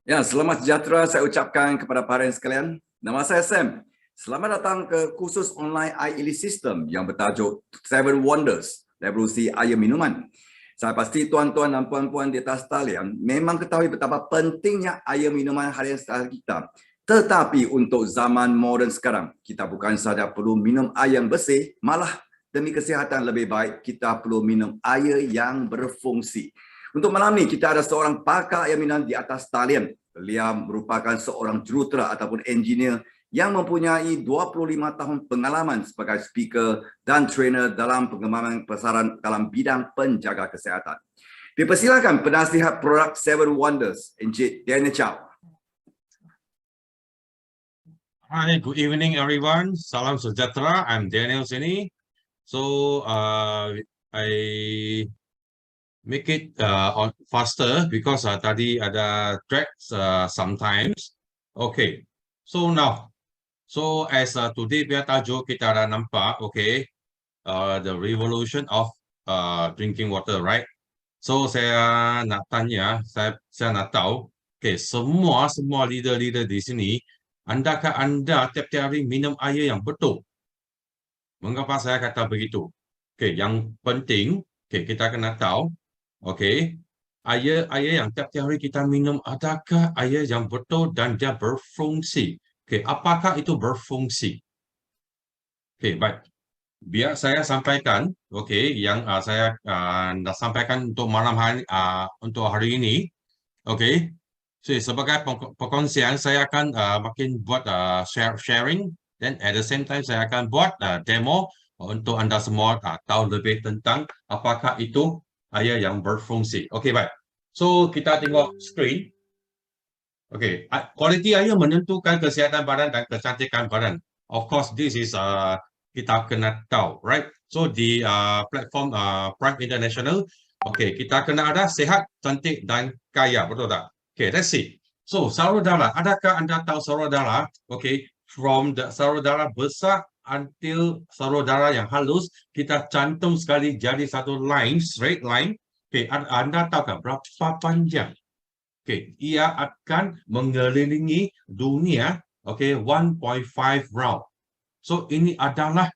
Ya, selamat sejahtera saya ucapkan kepada para sekalian. Nama saya Sam. Selamat datang ke kursus online IELTS System yang bertajuk Seven Wonders, Revolusi Air Minuman. Saya pasti tuan-tuan dan puan-puan di atas talian memang ketahui betapa pentingnya air minuman harian sekitar kita. Tetapi untuk zaman moden sekarang, kita bukan sahaja perlu minum air yang bersih, malah demi kesihatan lebih baik, kita perlu minum air yang berfungsi. Untuk malam ini, kita ada seorang pakar air minum di atas talian. Beliau merupakan seorang jurutera ataupun engineer yang mempunyai 25 tahun pengalaman sebagai speaker dan trainer dalam pengembangan pasaran dalam bidang penjaga kesihatan. Dipersilakan penasihat produk Seven Wonders, Encik Daniel Chow. Hi, good evening, everyone. Salam sejahtera. I'm Daniel sini. So, I make it on faster because tadi ada tracks sometimes. Okay. So now, as today biar tajuk kita ada nampak, okay, the revolution of drinking water, right? So saya nak tanya, saya nak tahu, okay, semua leader-leader di sini, andakah anda tiap-tiap hari minum air yang betul? Mengapa saya kata begitu? Okay, yang penting, okay, kita kena tahu, okay, air yang tiap-tiap hari kita minum, adakah air yang betul dan dia berfungsi? Okay, apakah itu berfungsi? Okay, baik. Biar saya sampaikan, okay, yang saya dah sampaikan untuk malam hari, untuk hari ini, okay. So, sebagai perkongsian, saya akan makin buat sharing, dan at the same time saya akan buat demo untuk anda semua tahu lebih tentang apakah itu air yang berfungsi. Okay, baik. So, kita tengok screen. Okay, kualiti air menentukan kesihatan badan dan kecantikan badan. Of course, this is kita kena tahu, right? So, di platform Prime International, okay, kita kena ada sehat, cantik dan kaya, betul tak? Okay, let's see. So, salur darah, adakah anda tahu salur darah? Okay, from the salur darah besar until salur darah yang halus, kita cantum sekali jadi satu line, straight line. Okay, anda tahu kan berapa panjang? Okay, ia akan mengelilingi dunia, okay, 1.5 round. So, ini adalah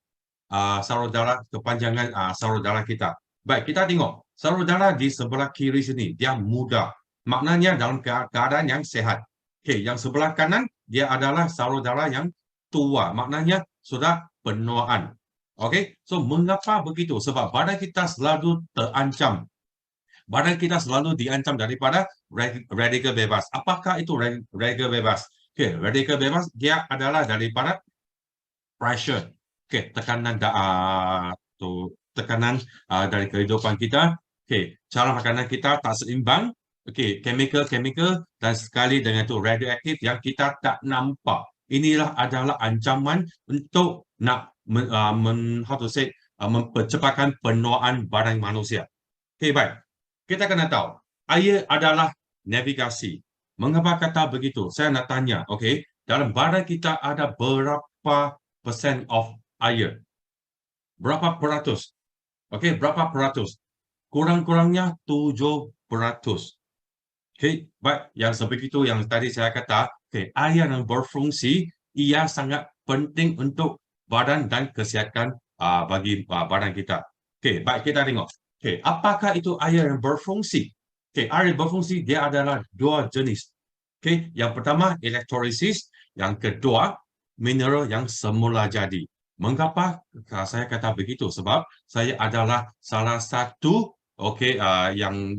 salur darah, kepanjangan salur darah kita. Baik, kita tengok. Salur darah di sebelah kiri sini, dia muda. Maknanya dalam keadaan yang sehat. Okay, yang sebelah kanan, dia adalah salur darah yang tua. Maknanya sudah penuaan. Okay, so mengapa begitu? Sebab badan kita selalu terancam. Badan kita selalu diancam daripada radikal bebas. Apakah itu radikal bebas? Okay, radikal bebas dia adalah daripada pressure. Okay, tekanan tekanan dari kehidupan kita. Okay, cara makanan kita tak seimbang. Okay, chemical dan sekali dengan itu radioaktif yang kita tak nampak. Inilah adalah ancaman untuk nak mempercepatkan penuaan badan manusia. Okay, baik. Kita kena tahu, air adalah navigasi. Mengapa kata begitu? Saya nak tanya, okay, dalam badan kita ada berapa persen of air? Berapa peratus? Okay, berapa peratus? Kurang-kurangnya 7%. Okay, baik. Yang sebegitu yang tadi saya kata, okay, air yang berfungsi, ia sangat penting untuk badan dan kesihatan bagi badan kita. Okay, baik, kita tengok. Okay, apakah itu air yang berfungsi? Okay, air yang berfungsi dia adalah dua jenis. Okay, yang pertama elektrolisis, yang kedua mineral yang semula jadi. Mengapa saya kata begitu? Sebab saya adalah salah satu yang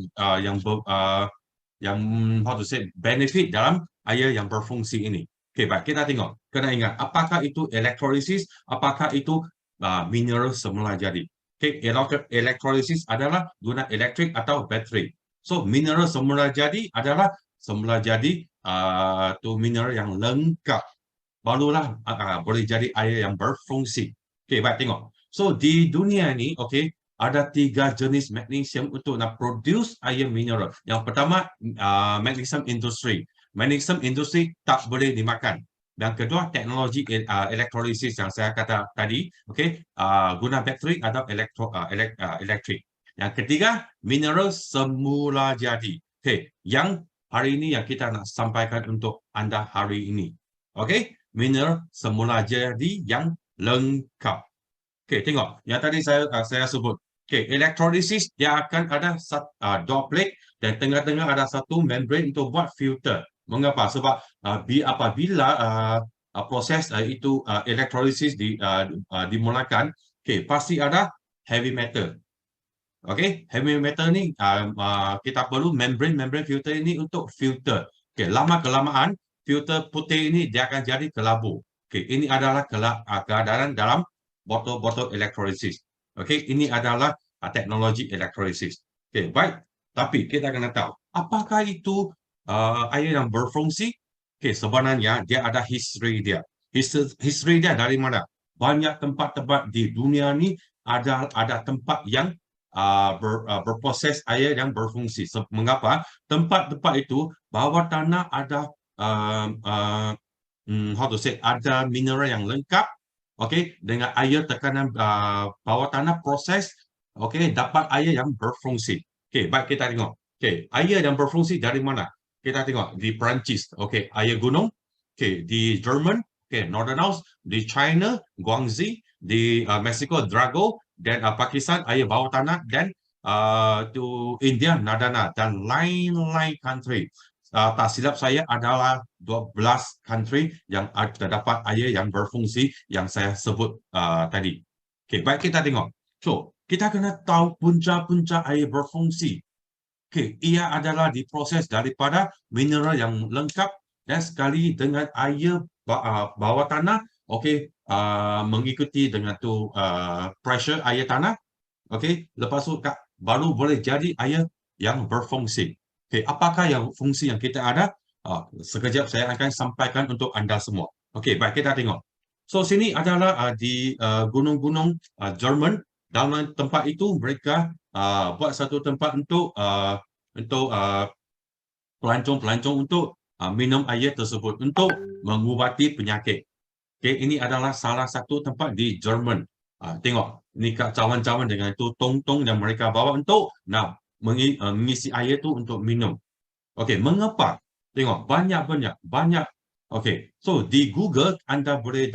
how to say benefit dalam air yang berfungsi ini. Okay, baik, kita tengok. Kena ingat, apakah itu elektrolisis, apakah itu mineral semula jadi. Okay, elektrolisis adalah guna elektrik atau bateri. So, mineral semula jadi adalah semula jadi mineral yang lengkap. Barulah boleh jadi air yang berfungsi. Okay, baik, tengok. So, di dunia ini, okay, ada 3 jenis magnesium untuk nak produce air mineral. Yang pertama, magnesium industry. Magnesium industry tak boleh dimakan. Dan kedua, teknologi elektrolisis yang saya kata tadi, okay, guna bateri atau elektrik. Yang ketiga, mineral semula jadi. Okay, yang hari ini yang kita nak sampaikan untuk anda hari ini. Okey, mineral semula jadi yang lengkap. Okey, tengok yang tadi saya sebut. Okey, elektrolisis dia akan ada dua plate dan tengah-tengah ada satu membrane untuk buat filter. Mengapa? Sebab apabila proses itu elektrolisis dimulakan, okey, pasti ada heavy metal. Okey, heavy metal ni kita perlu membrane filter ini untuk filter. Okey, lama kelamaan filter putih ini dia akan jadi kelabu. Okey, ini adalah keadaan dalam botol-botol elektrolisis. Okey, ini adalah teknologi elektrolisis. Okey, baik. Tapi kita kena tahu, apakah itu air yang berfungsi? Okey, sebenarnya dia ada history dia. History dia dari mana? Banyak tempat-tempat di dunia ni ada tempat yang berproses air yang berfungsi. Mengapa? Tempat-tempat itu bawah tanah ada ada mineral yang lengkap, okey, dengan air tekanan bawah tanah proses, okey, dapat air yang berfungsi. Okey, baik kita tengok. Okey, air yang berfungsi dari mana? Kita tengok di Perancis, okey, air gunung, okey, di Jerman, okey, Northern House, di China, Guangxi, di Mexico, Drago, dan Pakistan, air bawah tanah, dan to India, Nadana, dan lain-lain country. Tak silap saya adalah 12 country yang terdapat air yang berfungsi yang saya sebut tadi. Okay, baik kita tengok. So, kita kena tahu punca-punca air berfungsi. Okay, ia adalah diproses daripada mineral yang lengkap dan sekali dengan air bawah tanah, okay, mengikuti dengan tu pressure air tanah, okay, lepas tu baru boleh jadi air yang berfungsi. Okay, apakah yang fungsi yang kita ada? Sekejap saya akan sampaikan untuk anda semua. Okay, baik kita tengok. So sini adalah di gunung-gunung Jerman. Dalam tempat itu mereka buat satu tempat untuk pelancong-pelancong untuk minum air tersebut untuk mengubati penyakit. Okay, ini adalah salah satu tempat di Jerman. Tengok, ni cawan-cawan dengan itu tong-tong yang mereka bawa untuk mengisi air itu untuk minum. Okey, mengapa? Tengok, banyak. Okey, so di Google anda boleh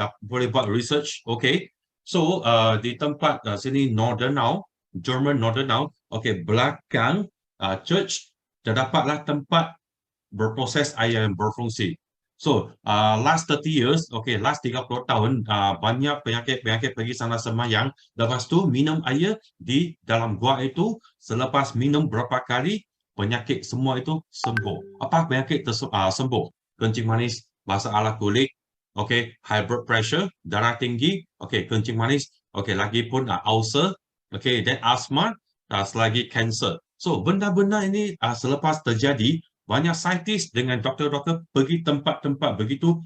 buat research. Okey, so di tempat sini Nordenau, Jerman Nordenau. Okey, belakang church terdapatlah tempat berproses air yang berfungsi. So, last 30 years, okay, last 30 tahun, banyak penyakit pergi sana semayang. Lepas tu, minum air di dalam gua itu, selepas minum berapa kali, penyakit semua itu sembuh. Apa penyakit sembuh? Kencing manis, masalah kulit, okay, high blood pressure, darah tinggi, okay, kencing manis, okay, lagi pun ulcer, okay, dan asma, selagi cancer. So, benda-benda ini selepas terjadi, banyak saintis dengan doktor-doktor pergi tempat-tempat begitu,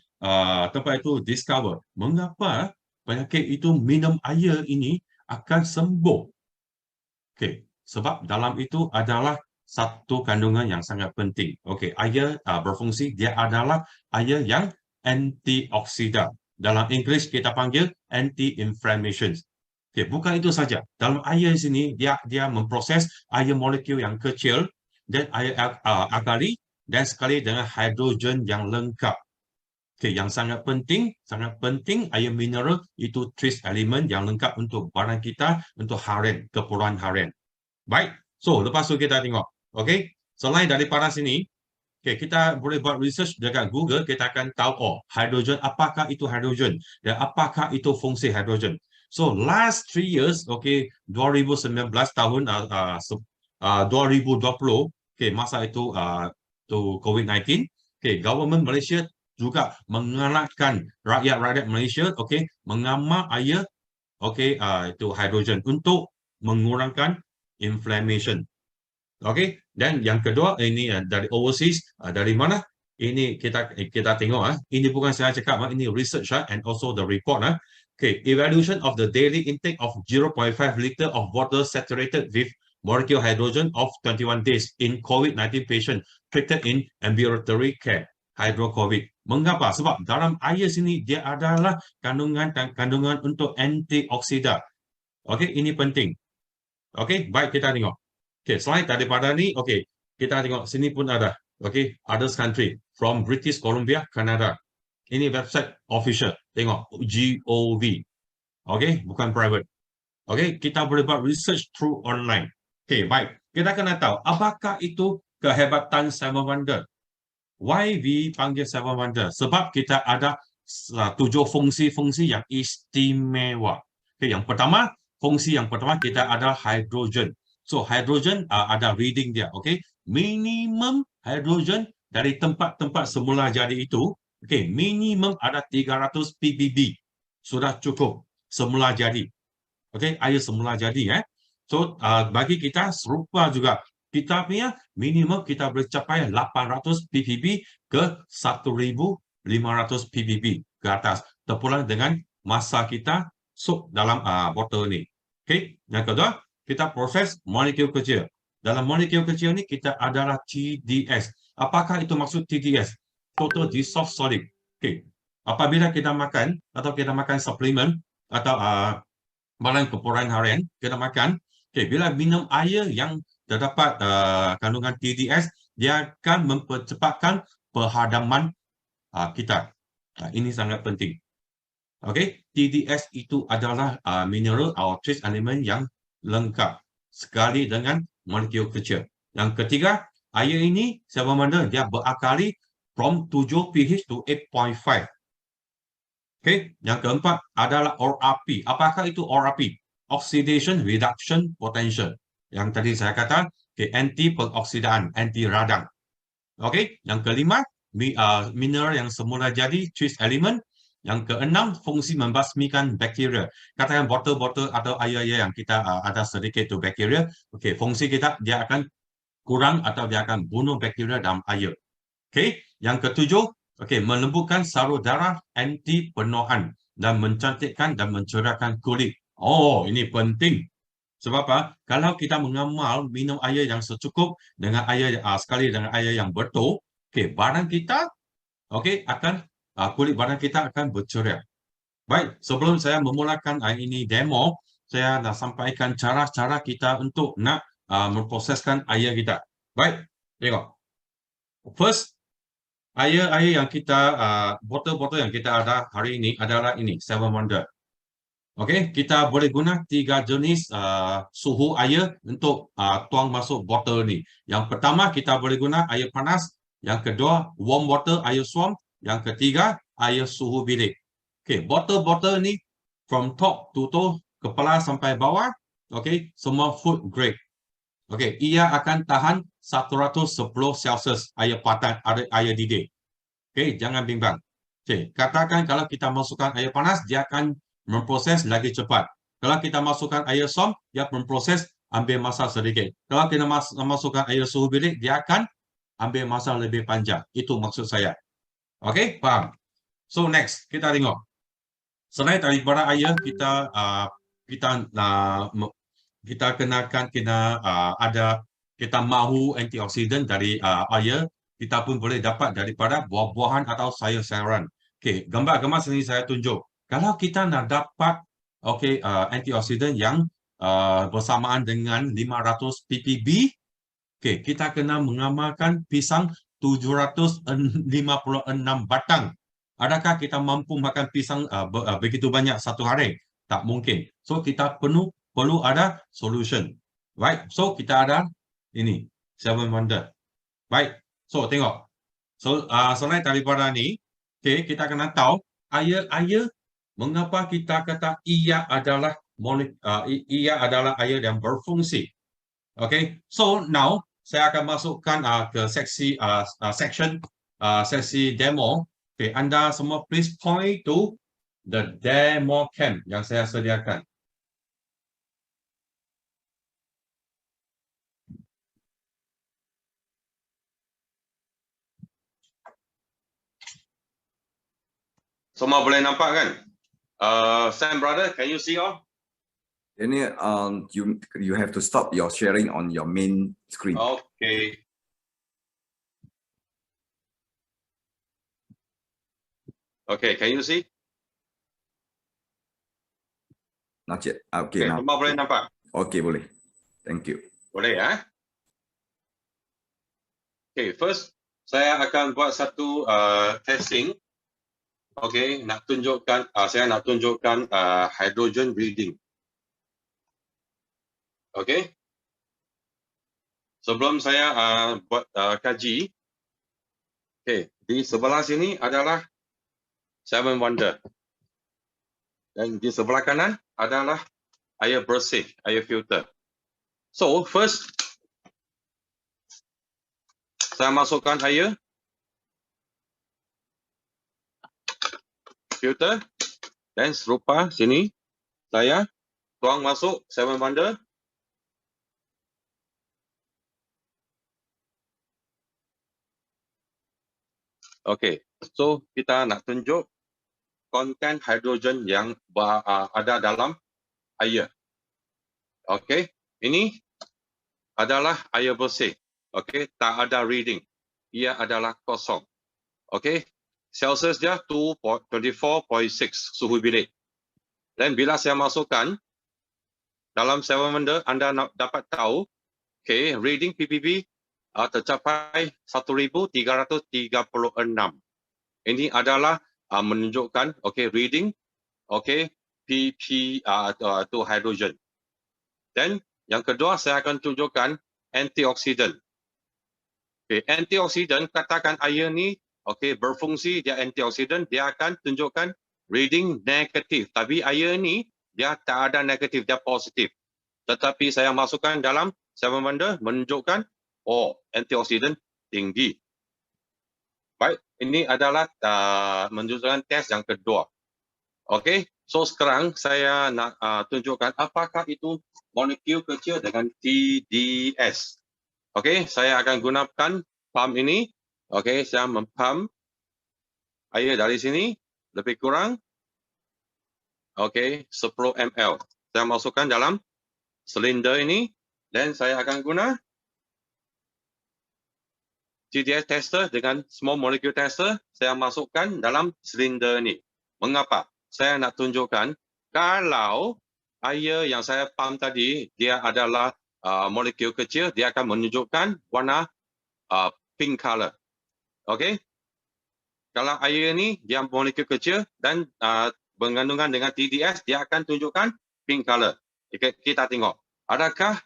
tempat itu discover mengapa penyakit itu minum air ini akan sembuh. Okey, sebab dalam itu adalah satu kandungan yang sangat penting. Okey, air berfungsi, dia adalah air yang antioksidan. Dalam Inggeris kita panggil anti-inflammation. Okey, bukan itu saja. Dalam air sini dia memproses air molekul yang kecil dan air alkali dan sekali dengan hidrogen yang lengkap. Okay, yang sangat penting air mineral itu trace element yang lengkap untuk badan kita, untuk harian, keperluan harian. Baik, so lepas tu kita tengok. Okay, selain daripada sini, okay, kita boleh buat research dekat Google, kita akan tahu, hidrogen, apakah itu hidrogen dan apakah itu fungsi hidrogen. So last 3 years, okay, 2019 tahun 2020, okay, masa itu COVID-19, okay, government Malaysia juga mengalahkan rakyat Malaysia, okay, mengamal air, okay, itu hidrogen untuk mengurangkan inflammation. Okay, dan yang kedua ini dari overseas, dari mana? Ini kita tengok, ini bukan saya cakap, ini research and also the report. Okay, evaluation of the daily intake of 0.5 liter of water saturated with molecular hydrogen of 21 days in COVID-19 patient treated in ambulatory care, hydro-COVID. Mengapa? Sebab dalam air sini dia adalah kandungan untuk antioksidan. Okey, ini penting. Okey, baik kita tengok. Okey, selain daripada ni, okey, kita tengok sini pun ada. okay, others country from British Columbia, Canada. Ini website official. Tengok GOV. Okay, bukan private. Okay, kita boleh buat research through online. Okay, baik. Kita kena tahu apakah itu kehebatan Seven Wonder. Why we panggil Seven Wonder? Sebab kita ada 7 fungsi-fungsi yang istimewa. Okay, yang pertama, fungsi yang pertama kita ada hydrogen. So hydrogen ada reading dia. Okay, minimum hydrogen dari tempat-tempat semula jadi itu, okay, minimum ada 300 ppb. Sudah cukup semula jadi. Okay, air semula jadi. So bagi kita serupa juga. Kita punya minimum kita boleh capai 800 ppb ke 1500 ppb ke atas. Terpulang dengan masa kita sup dalam botol ni. Okay, yang kedua, kita proses molekul kecil. Dalam molekul kecil ni kita adalah TDS. Apakah itu maksud TDS? Total dissolved solid. Okay, apabila kita makan atau kita makan suplemen atau barang kepulauan harian, kita makan, okay, bila minum air yang terdapat kandungan TDS, dia akan mempercepatkan perhadaman kita. Ini sangat penting. Okay, TDS itu adalah mineral atau trace element yang lengkap sekali dengan molekul kecil. Yang ketiga, air ini sama-sama dia berakali from 7 pH to 8.5. Okay, yang keempat adalah ORP. Apakah itu ORP? Oxidation Reduction Potential. Yang tadi saya kata, okay, anti pengoksidaan, anti radang. Okay, yang kelima, mineral yang semula jadi, trace element. Yang keenam, fungsi membasmikan bakteria. Katakan botol-botol atau air-air yang kita ada sedikit tu bakteria. Okay, fungsi kita dia akan kurang atau dia akan bunuh bakteria dalam air. Okay, yang ketujuh, okay, melembutkan saraf darah, anti penuaan dan mencantikkan dan mencerahkan kulit. Oh, ini penting. Sebab apa? Kalau kita mengamal minum air yang secukup dengan air sekali dengan air yang betul, okay, badan kita, okay, akan kulit badan kita akan berceria. Baik, sebelum saya memulakan ini demo, saya nak sampaikan cara-cara kita untuk nak memproseskan air kita. Baik, tengok. First, air yang kita botol-botol yang kita ada hari ini adalah ini Seven Wonder. Okey, kita boleh guna 3 jenis suhu air untuk tuang masuk botol ni. Yang pertama kita boleh guna air panas, yang kedua warm water air suam, yang ketiga air suhu bilik. Okey, botol-botol ni from top to toe, kepala sampai bawah, okey, semua food grade. Okey, ia akan tahan 110 Celsius air patah, air didih. Okey, jangan bimbang. Okey, katakan kalau kita masukkan air panas, dia akan memproses lagi cepat. Kalau kita masukkan air som, dia memproses ambil masa sedikit. Kalau kita masukkan air suhu bilik, dia akan ambil masa lebih panjang. Itu maksud saya. Okey, faham? So next, kita tengok. Selain daripada air, kita kita mahu antioksidan dari air, kita pun boleh dapat daripada buah-buahan atau sayur-sayuran. Okey, gambar-gambar sini saya tunjuk. Kalau kita nak dapat antioksidan yang bersamaan dengan 500 ppb, okay, kita kena mengamalkan pisang 756 batang. Adakah kita mampu makan pisang begitu banyak satu hari? Tak mungkin. So kita perlu ada solution. Right? So kita ada ini Seven Wonder. Baik. So tengok. So selain daripada ni, okay, kita kena tahu air mengapa kita kata ia adalah air yang berfungsi. Okay, so now saya akan masukkan ke seksi demo. Okay, anda semua please point to the demo cam yang saya sediakan. Semua boleh nampak kan? Sam brother, can you see all? Ini you have to stop your sharing on your main screen. Okay. Okay, can you see? Not yet. Okay, now. Semua boleh nampak? Okay, boleh. Thank you. Boleh ya? Okay, first saya akan buat satu testing. Okey, saya nak tunjukkan hydrogen reading. Okey. Sebelum saya buat kaji, okey, di sebelah sini adalah Seven Wonder. Dan di sebelah kanan adalah air bersih, air filter. So, first saya masukkan air filter dan serupa sini saya tuang masuk Seven Wonder. Okey, so kita nak tunjuk konten hidrogen yang ada dalam air. Okey, ini adalah air bersih. Okey, tak ada reading. Ia adalah kosong. Okey, Celsius dia 24.6 suhu bilik. Dan bila saya masukkan dalam Seven Wonder, anda dapat tahu, okey, reading PPB tercapai 1336. Ini adalah menunjukkan okey reading okey PP to hydrogen. Dan yang kedua saya akan tunjukkan antioksidan. Okey, antioksidan katakan air ni okey berfungsi dia antioksidan, dia akan tunjukkan reading negatif. Tapi air ni dia tak ada negatif, dia positif. Tetapi saya masukkan dalam Seven Wonder menunjukkan antioksidan tinggi. Baik, ini adalah menunjukkan tes yang kedua. Okey, so sekarang saya nak tunjukkan apakah itu molekul kecil dengan TDS. Okey, saya akan gunakan pump ini. Okey, saya mempump air dari sini lebih kurang okey 10 ml. Saya masukkan dalam silinder ini dan saya akan guna TDS tester dengan small molecule tester. Saya masukkan dalam silinder ini. Mengapa? Saya nak tunjukkan kalau air yang saya pump tadi dia adalah molekul kecil, dia akan menunjukkan warna pink color. Okey? Kalau air ni dia molekul kecil dan bergandungan dengan TDS, dia akan tunjukkan pink color. Kita tengok. Adakah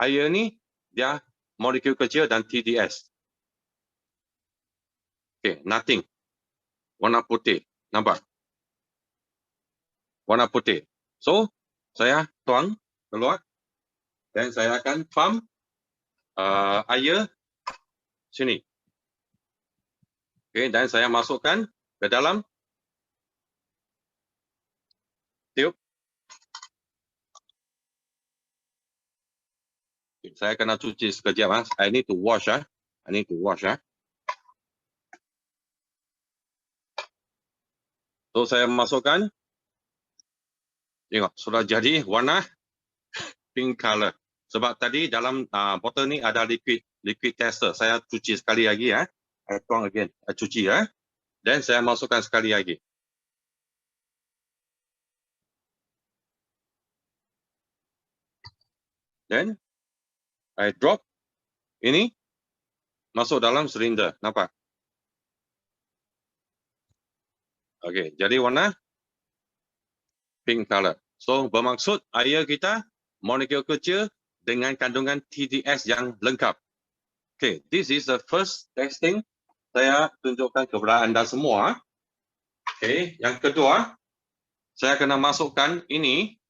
air ni dia molekul kecil dan TDS? Okey, nothing. Warna putih. Nampak? Warna putih. So, saya tuang keluar dan saya akan pump air sini. Okey, dan saya masukkan ke dalam tube. Okay, saya kena cuci sekejap. I need to wash. I need to wash. So, saya masukkan. Tengok, sudah jadi warna pink color. Sebab tadi dalam botol ni ada liquid tester. Saya cuci sekali lagi. I tuang again. I cuci. Dan saya masukkan sekali lagi. Dan I drop ini masuk dalam silinder. Nampak? Okey, jadi warna pink color. So, bermaksud air kita molekul kecil dengan kandungan TDS yang lengkap. Okay, this is the first testing saya tunjukkan kepada anda semua. Okay, yang kedua, saya kena masukkan ini.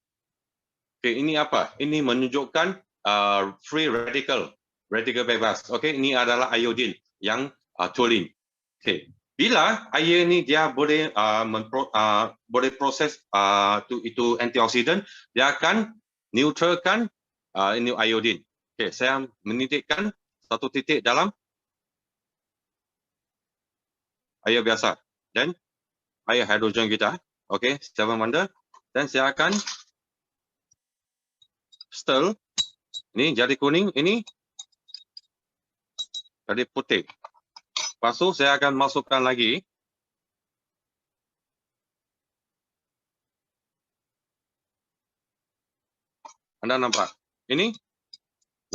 Okay, ini apa? Ini menunjukkan free radical bebas. Okay, ini adalah iodine yang toluene. Okay, bila air ini dia boleh boleh proses itu antioksidan, dia akan neutralkan ini iodine. Okay, saya menitikkan satu titik dalam air biasa dan air hidrogen kita. Okay, Seven Wonder. Dan saya akan stir. Ini jadi kuning, ini jadi putih. Lepas tu saya akan masukkan lagi. Anda nampak? Ini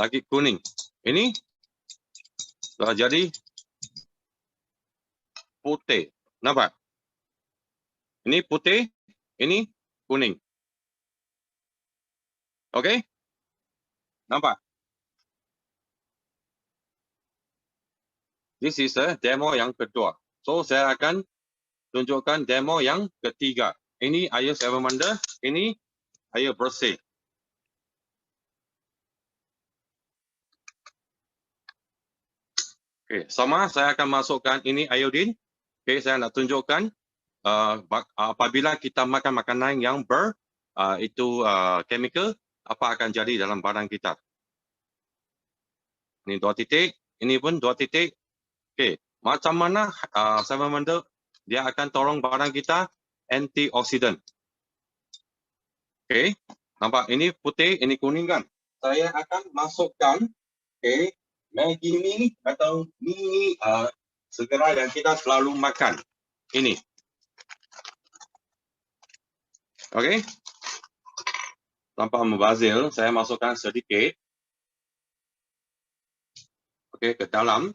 lagi kuning. Ini sudah jadi putih. Nampak? Ini putih, ini kuning. Okey? Nampak? This is a demo yang kedua. So, saya akan tunjukkan demo yang ketiga. Ini air Seven Wonder, ini air bersih. Okey, sama saya akan masukkan ini iodine. Okey, saya nak tunjukkan apabila kita makan makanan yang chemical, apa akan jadi dalam badan kita. Ini 2 titik, ini pun 2 titik. Okey, macam mana Seven Wonder dia akan tolong badan kita antioksidan. Okey, nampak ini putih, ini kuning kan? Saya akan masukkan Maggi ni atau mie segera yang kita selalu makan. Ini. Okey. Tanpa membazir, saya masukkan sedikit. Okey, ke dalam.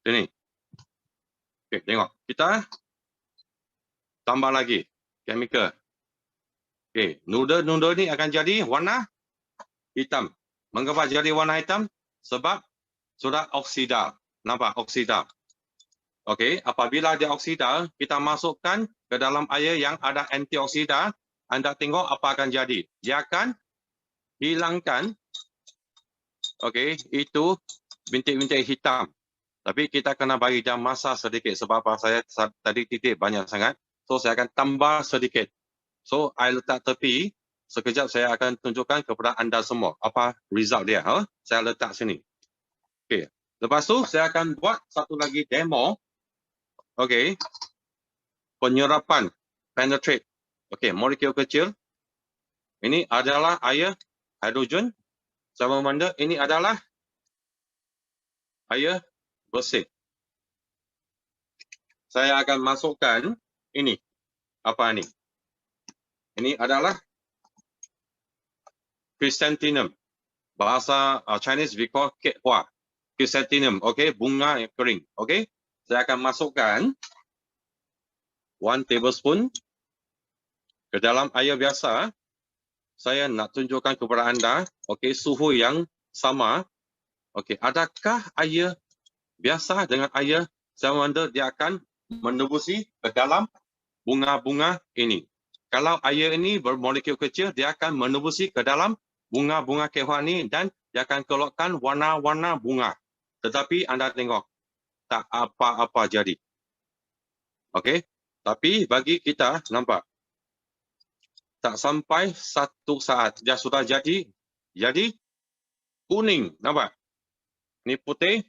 Ini. Okey, tengok. Kita tambah lagi chemical. Okey, noodle ni akan jadi warna hitam. Mengapa jadi warna hitam? Sebab sudah oksida. Nampak oksida. Okey, apabila dia oksida, kita masukkan ke dalam air yang ada antioksida, anda tengok apa akan jadi. Dia akan hilangkan itu bintik-bintik hitam. Tapi kita kena bagi dia masa sedikit sebab saya tadi titik banyak sangat. So saya akan tambah sedikit. So I letak tepi. Sekejap saya akan tunjukkan kepada anda semua apa result dia. Saya letak sini. Okey. Lepas tu saya akan buat satu lagi demo. Okey. Penyerapan penetrate. Okey, molekul kecil. Ini adalah air hidrogen. Sama benda ini adalah air bersih. Saya akan masukkan ini. Apa ini? Ini adalah chrysanthemum. Bahasa Chinese we call kehua. Chrysanthemum, okey, bunga yang kering, okey. Saya akan masukkan 1 tablespoon ke dalam air biasa. Saya nak tunjukkan kepada anda, okey, suhu yang sama. Okey, adakah air biasa dengan air Seven Wonder dia akan menembusi ke dalam bunga-bunga ini. Kalau air ini bermolekul kecil, dia akan menembusi ke dalam bunga-bunga kehua ni dan dia akan keluarkan warna-warna bunga. Tetapi anda tengok, tak apa-apa jadi. Okey, tapi bagi kita, nampak, tak sampai 1 saat, dia sudah jadi kuning, nampak? Ini putih,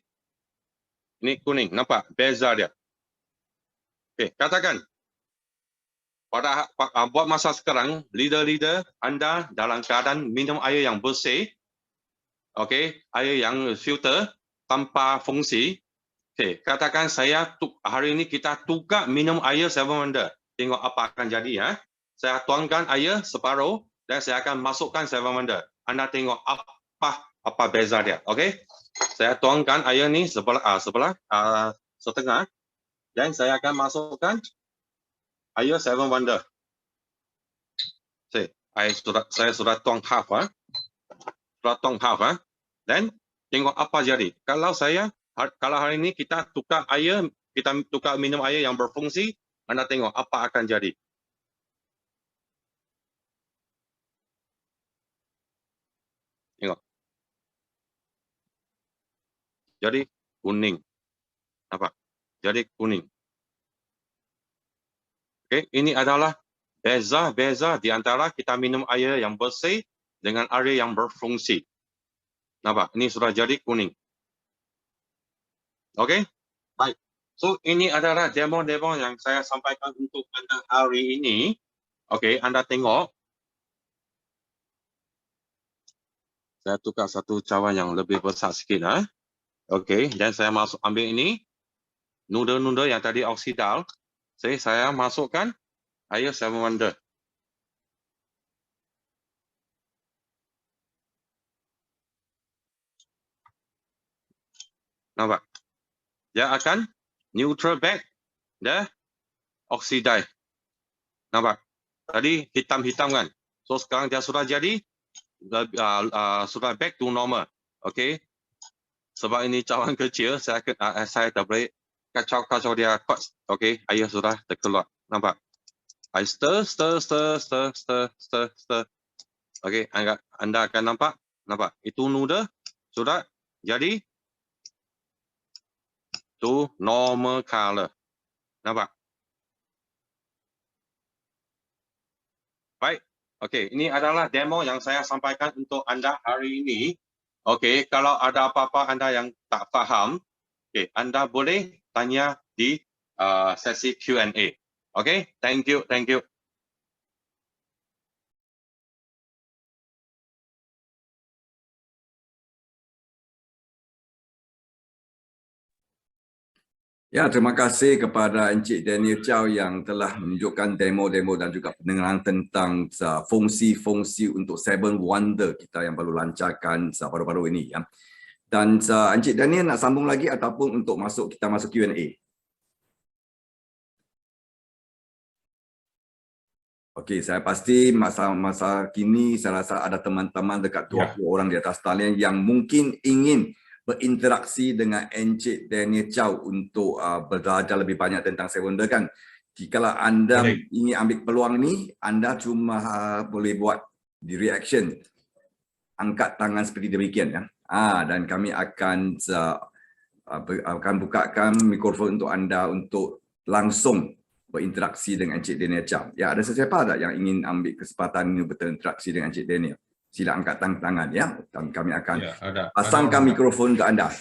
ini kuning, nampak? Beza dia. Okey, katakan, buat masa sekarang, leader-leader anda dalam keadaan minum air yang bersih, okey, air yang filter tanpa fungsi. Okey, katakan hari ini kita tukar minum air Seven Wonder. Tengok apa akan jadi ya. Saya tuangkan air separuh dan saya akan masukkan Seven Wonder. Anda tengok apa beza dia, okey? Saya tuangkan air ni setengah dan saya akan masukkan air Seven Wonder. Saya sudah tuang half dan tengok apa jadi. Kalau hari ini kita tukar minum air yang berfungsi, anda tengok apa akan jadi. Tengok. Jadi kuning. Nampak? Jadi kuning. Okey, ini adalah beza di antara kita minum air yang bersih dengan air yang berfungsi. Nampak? Ini sudah jadi kuning. Okey? Baik. So, ini adalah demo-demo yang saya sampaikan untuk anda hari ini. Okey, anda tengok. Saya tukar satu cawan yang lebih besar sikit. Okey, dan saya ambil ini. Noodle-noodle yang tadi oksidal. Saya masukkan air Seven Wonder. Nampak? Dia akan neutral back the oxidize. Nampak? Tadi hitam-hitam kan? So sekarang dia sudah jadi sudah back to normal. Okay? Sebab ini cawan kecil, saya tak boleh kacau-kacau dia kuat. Okay? Air sudah terkeluar. Nampak? I stir. Okay? Anda akan nampak? Nampak? Itu noodle sudah jadi to normal color. Nampak? Baik. Okey, ini adalah demo yang saya sampaikan untuk anda hari ini. Okey, kalau ada apa-apa anda yang tak faham, okey, anda boleh tanya di sesi Q&A. Okey, thank you. Ya, terima kasih kepada Encik Daniel Chow yang telah menunjukkan demo-demo dan juga penerangan tentang fungsi-fungsi untuk Seven Wonder kita yang baru lancarkan baru-baru ini. Ya. Dan Encik Daniel nak sambung lagi ataupun untuk kita masuk Q&A? Okey, saya pasti masa kini saya rasa ada teman-teman dekat 20 orang di atas talian yang mungkin ingin berinteraksi dengan Encik Daniel Chow untuk belajar lebih banyak tentang Seven Wonder kan. Jika anda ingin ambil peluang ini, anda cuma boleh buat di reaction, angkat tangan seperti demikian ya. Dan kami akan bukakan mikrofon untuk anda untuk langsung berinteraksi dengan Encik Daniel Chow. Ya, ada sesiapa tak yang ingin ambil kesempatan ini berinteraksi dengan Encik Daniel? Sila angkat tangan ya. Dan kami akan pasangkan mikrofon ke anda.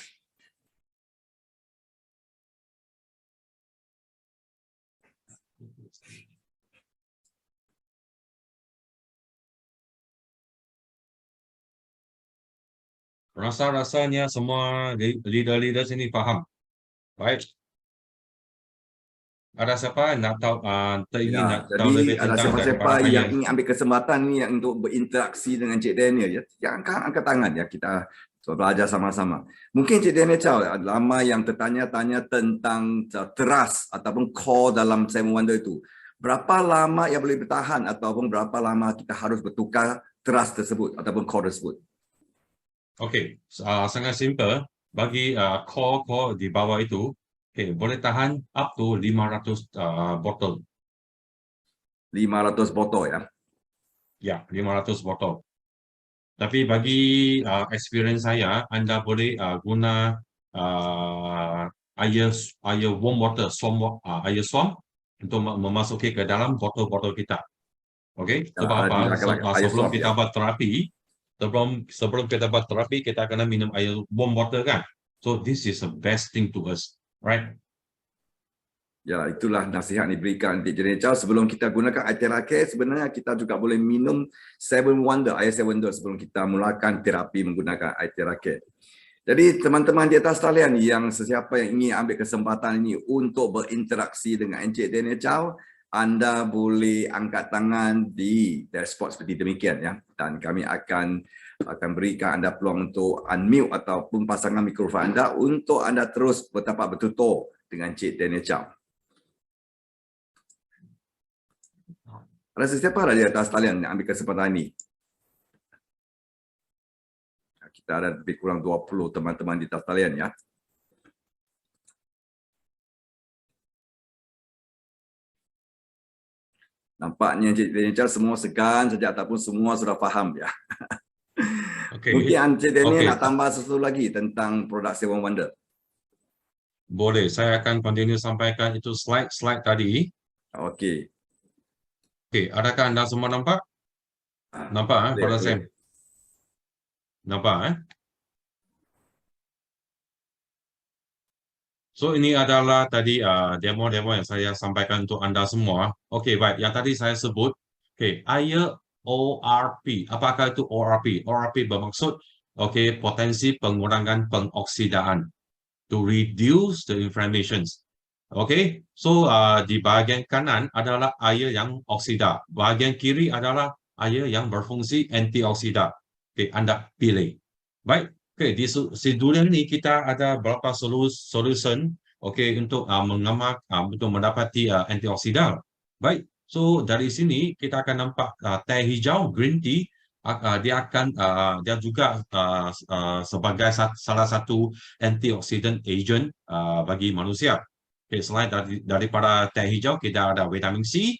Rasa-rasanya semua leader-leader sini faham. Baik. Ada siapa nak tahu teringin nak tahu lebih ada tentang siapa-siapa yang ingin ambil kesempatan ni untuk berinteraksi dengan Encik Daniel ya. Jangan angkat tangan ya, kita belajar sama-sama. Mungkin Encik Daniel Chow lama yang tertanya-tanya tentang trust ataupun core dalam Seven Wonder itu. Berapa lama yang boleh bertahan ataupun berapa lama kita harus bertukar trust tersebut ataupun core tersebut? Okey, sangat simple. Bagi core di bawah itu, okay, boleh tahan up to 500 botol. 500 botol ya? Ya, 500 botol. Tapi bagi experience saya, anda boleh guna air warm water, air swam untuk memasuki ke dalam botol-botol kita. Okey, sebab apa? Sebelum kita buat terapi, sebelum kita buat terapi, kita kena minum air warm water kan? So this is the best thing to us, right? Ya, itulah nasihat yang diberikan Encik Daniel Chow. Sebelum kita gunakan air terake, sebenarnya kita juga boleh minum Seven Wonder, air Seven Wonder sebelum kita mulakan terapi menggunakan air terake. Jadi teman-teman di atas talian yang sesiapa yang ingin ambil kesempatan ini untuk berinteraksi dengan Encik Daniel Chow, anda boleh angkat tangan di dashboard seperti demikian ya. Dan kami akan berikan anda peluang untuk unmute ataupun pasangan mikrofon anda untuk anda terus bertapak bertutur dengan Encik Daniel Chow. Ada sesiapa di atas talian yang ambil kesempatan ini? Kita ada lebih kurang 20 teman-teman di atas talian ya. Nampaknya Encik Daniel Chow semua segan saja ataupun semua sudah faham ya. Okay. Mungkin Encik Daniel nak tambah sesuatu lagi tentang produk Seven Wonder. Boleh, saya akan continue sampaikan itu slide tadi. Okey. Okey, adakah anda semua nampak? Nampak pada saya? Nampak So ini adalah tadi demo-demo yang saya sampaikan untuk anda semua. Okey, baik. Yang tadi saya sebut, okey, air ORP. Apakah itu ORP? ORP bermaksud potensi pengurangan pengoksidaan, to reduce the inflammations. Okey, so di bahagian kanan adalah air yang oksida, bahagian kiri adalah air yang berfungsi antioksida. Okey, anda pilih. Baik, Okay, di durian ni kita ada berapa solution untuk untuk mendapati antioksidan. Baik, so dari sini kita akan nampak teh hijau green tea dia juga sebagai salah satu antioksidan agent bagi manusia. Okay, selain daripada teh hijau kita ada vitamin C,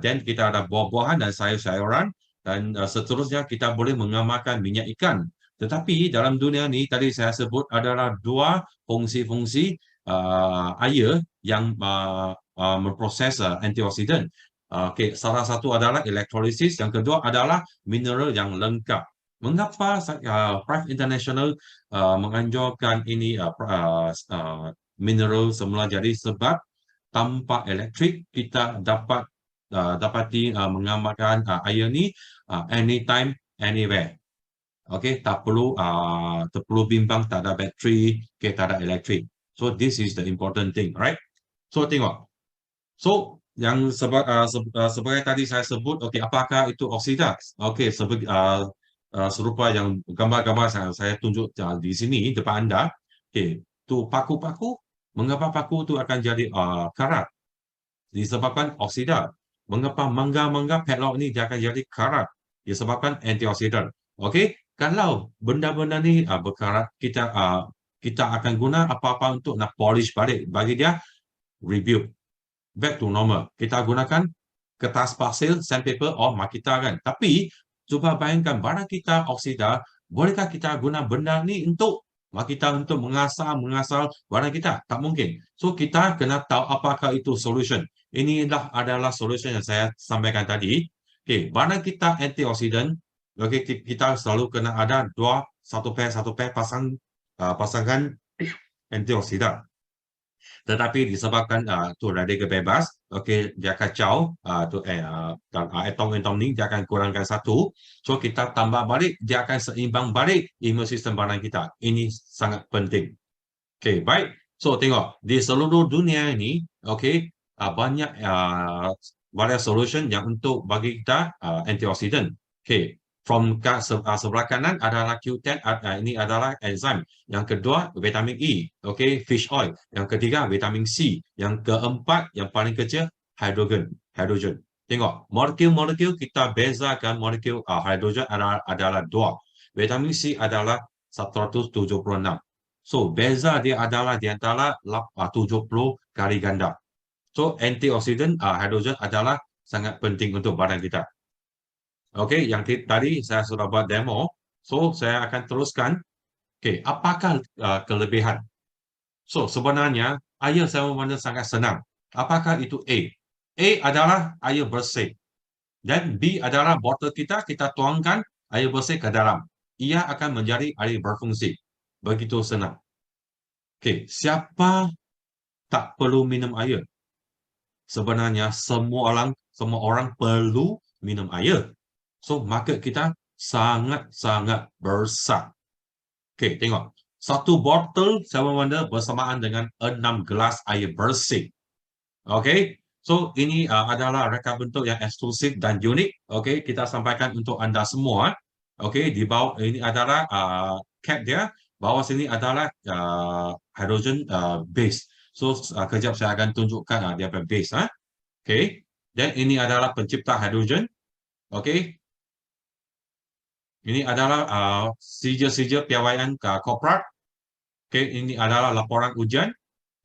dan kita ada buah-buahan dan sayur-sayuran, dan seterusnya kita boleh mengamalkan minyak ikan. Tetapi dalam dunia ni tadi saya sebut adalah dua fungsi-fungsi air yang memproses antioksidan. Okay, salah satu adalah elektrolisis, yang kedua adalah mineral yang lengkap. Mengapa Prive International menganjurkan ini mineral semula? Jadi sebab tanpa elektrik kita dapati mengamalkan air ni anytime, anywhere. Okay, tak perlu bimbang, tak ada bateri, okay, tak ada elektrik. So this is the important thing, right? So tengok. So yang sebagai tadi saya sebut, okay, apakah itu oksida? Okay, serupa yang gambar-gambar saya tunjuk di sini depan anda. Okay, tu paku-paku. Mengapa paku tu akan jadi karat? Disebabkan oksida. Mengapa mangga-mangga padlock ni dia akan jadi karat? Disebabkan antioksidan. Okay, kalau benda-benda ni berkarat, kita akan guna apa-apa untuk nak polish balik, bagi dia rebuild back to normal. Kita gunakan kertas pastel, sandpaper, Makita kan. Tapi cuba bayangkan barang kita oksida, bolehkah kita guna benda ni untuk Makita untuk mengasal barang kita? Tak mungkin. So kita kena tahu apakah itu solution. Inilah adalah solution yang saya sampaikan tadi. Okay, barang kita antioksidan, okay, kita selalu kena ada satu pair pasangan antioksidan. Tetapi disebabkan tu radikal bebas, okay, dia kacau atom ni dia akan kurangkan satu, so kita tambah balik, dia akan seimbang balik imun sistem badan kita. Ini sangat penting. Okay, baik. So tengok di seluruh dunia ini, okay, banyak solution yang untuk bagi kita antioksidan. Okay, from sebelah kanan adalah Q10, ini adalah enzim. Yang kedua vitamin E, okay, fish oil. Yang ketiga vitamin C. Yang keempat yang paling kecil hidrogen. Tengok molekul-molekul kita bezakan. Molekul hidrogen adalah 2. Vitamin C adalah 176. So beza dia adalah di antara 70 kali ganda. So antioksidan hidrogen adalah sangat penting untuk badan kita. Okey, yang tadi saya sudah buat demo. So saya akan teruskan. Okey, apakah kelebihan? So sebenarnya air seven wonders sangat senang. Apakah itu A? A adalah air bersih. Dan B adalah botol kita tuangkan air bersih ke dalam. Ia akan menjadi air berfungsi. Begitu senang. Okey, siapa tak perlu minum air? Sebenarnya semua orang perlu minum air. So market kita sangat-sangat besar. Okey, tengok. Satu botol Seven Wonder bersamaan dengan 6 gelas air bersih. Okey. So ini adalah reka bentuk yang eksklusif dan unik. Okey, kita sampaikan untuk anda semua. Okey, di bawah ini adalah cap dia. Bawah sini adalah hydrogen base. So kejap saya akan tunjukkan dia punya base. Okey. Dan ini adalah pencipta hydrogen. Okey. Ini adalah sijil-sijil piawaian korporat. Okay, ini adalah laporan ujian.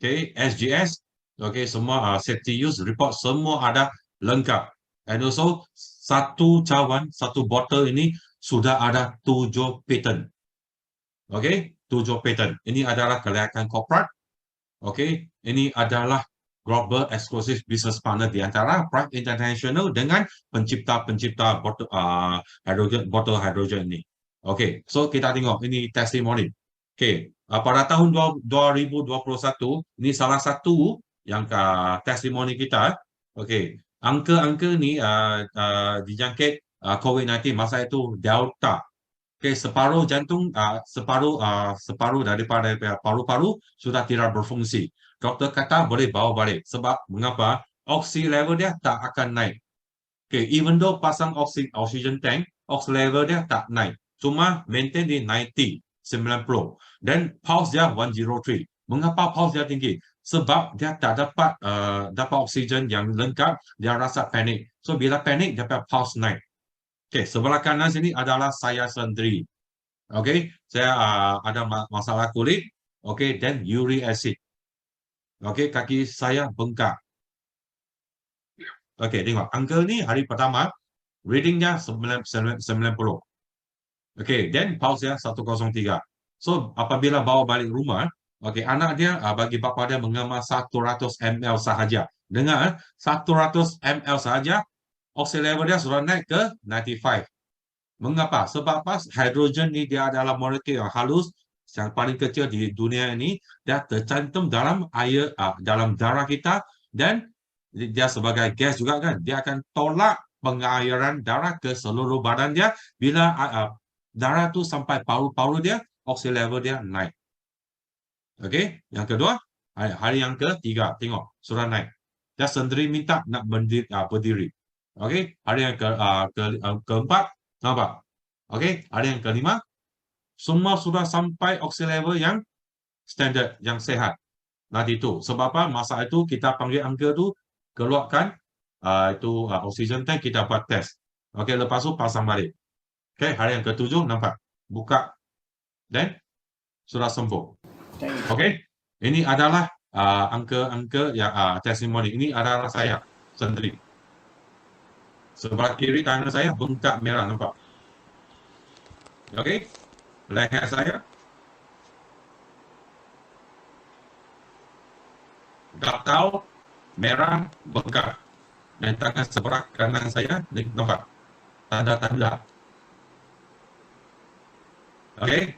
Okay, SGS. Okay, semua safety use report semua ada lengkap. And also satu cawan, satu botol ini sudah ada 7 patent. Okay, 7 patent. Ini adalah kelayakan korporat. Okay, ini adalah global exclusive business partner di antara Prive International dengan pencipta botol hidrogen ini. Okey, so kita tengok ini testimoni. Okey, pada tahun 2021 ini salah satu yang testimoni kita. Okey, angka-angka ni dijangkit COVID-19 masa itu Delta. Okey, separuh jantung, separuh daripada paru-paru sudah tidak berfungsi. Doktor kata boleh bawa balik. Sebab mengapa? Oksi level dia tak akan naik. Okay, even though pasang oxygen tank, oksi level dia tak naik. Cuma maintain di 90. 90. Dan pulse dia 103. Mengapa pulse dia tinggi? Sebab dia tak dapat dapat oksigen yang lengkap, dia rasa panik. So bila panik, dia dapat pulse naik. Okey, sebelah kanan sini adalah saya sendiri. Okey, saya ada masalah kulit. Okey, dan uric acid. Okey, kaki saya bengkak. Okey, tengok. Angka ni hari pertama, readingnya 90. Okey, then pulse dia 103. So, apabila bawa balik rumah, okey, anak dia bagi bapa dia mengemas 100 ml sahaja. Dengar, 100 ml sahaja, oksigen level dia sudah naik ke 95. Mengapa? Sebab apa? Hidrogen ni dia adalah molekul yang halus, yang paling kecil di dunia ini, dia tercantum dalam air, dalam darah kita, dan dia sebagai gas juga kan, dia akan tolak pengairan darah ke seluruh badan dia. Bila darah tu sampai paru-paru dia, oksigen level dia naik. Okey, yang kedua, hari yang ketiga, tengok, sudah naik. Dia sendiri minta nak berdiri. Okey, hari yang keempat, nampak? Okey, hari yang kelima, semua sudah sampai oksigen level yang standard, yang sehat. Nanti itu, sebab apa? Masa itu kita panggil angka tu, keluarkan oksigen tank, kita buat test. Okey, lepas tu pasang balik. Okey, hari yang ketujuh, nampak? Buka. Dan sudah sembuh. Okey, ini adalah angka-angka yang testimoni. Ini adalah saya sendiri. Sebelah kiri tangan saya bengkak merah, nampak? Okey, leher saya gatal, merah, bengkak. Dan tangan sebelah kanan saya, nampak? Tanda-tanda. Okey.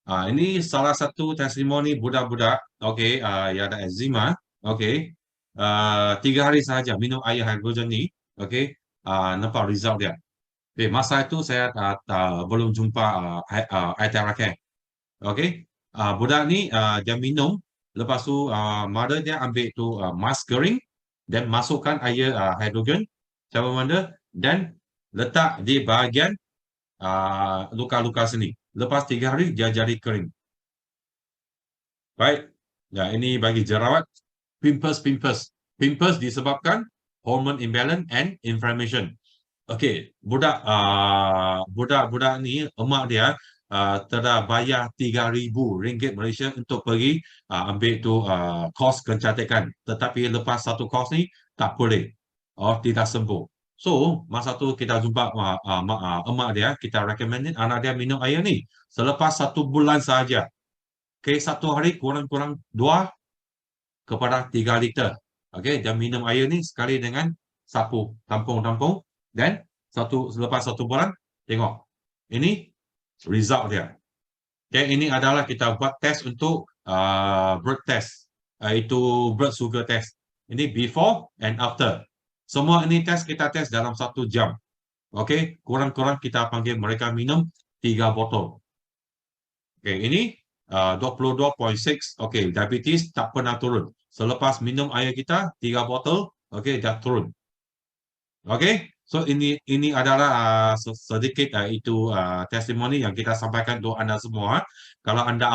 Ini salah satu testimoni budak-budak, okey, yang ada eczema, okey. 3 hari sahaja minum air hidrogen ni, okey, nampak result dia. Okay, masa itu saya belum jumpa air terakhir. Okey, budak ni dia minum, lepas tu mother dia ambil tu mask kering dan masukkan air hidrogen campur manda dan letak di bahagian luka-luka sini. Lepas 3 hari dia jadi kering. Baik, ya ini bagi jerawat, pimples. Pimples disebabkan hormone imbalance and inflammation. Okey, budak ni emak dia telah bayar RM3,000 Malaysia untuk pergi ambil tu kos kecantikan. Tetapi lepas satu kos ni tak boleh. Tidak sembuh. So, masa tu kita jumpa emak dia, kita recommended anak dia minum air ni. Selepas 1 bulan sahaja. Okey, 1 hari kurang-kurang 2 kepada 3 liter. Okey, dia minum air ni sekali dengan sapu, tampung-tampung. Dan selepas 1 bulan, tengok. Ini result dia. Okay, ini adalah kita buat test untuk blood test. Itu blood sugar test. Ini before and after. Semua ini kita test dalam 1 jam. Okay, kurang-kurang kita panggil mereka minum 3 botol. Okay, ini 22.6. Okay, diabetes tak pernah turun. Selepas minum air kita 3 botol, okay, dah turun. Okay, so ini adalah sedikit itu testimoni yang kita sampaikan untuk anda semua. Kalau anda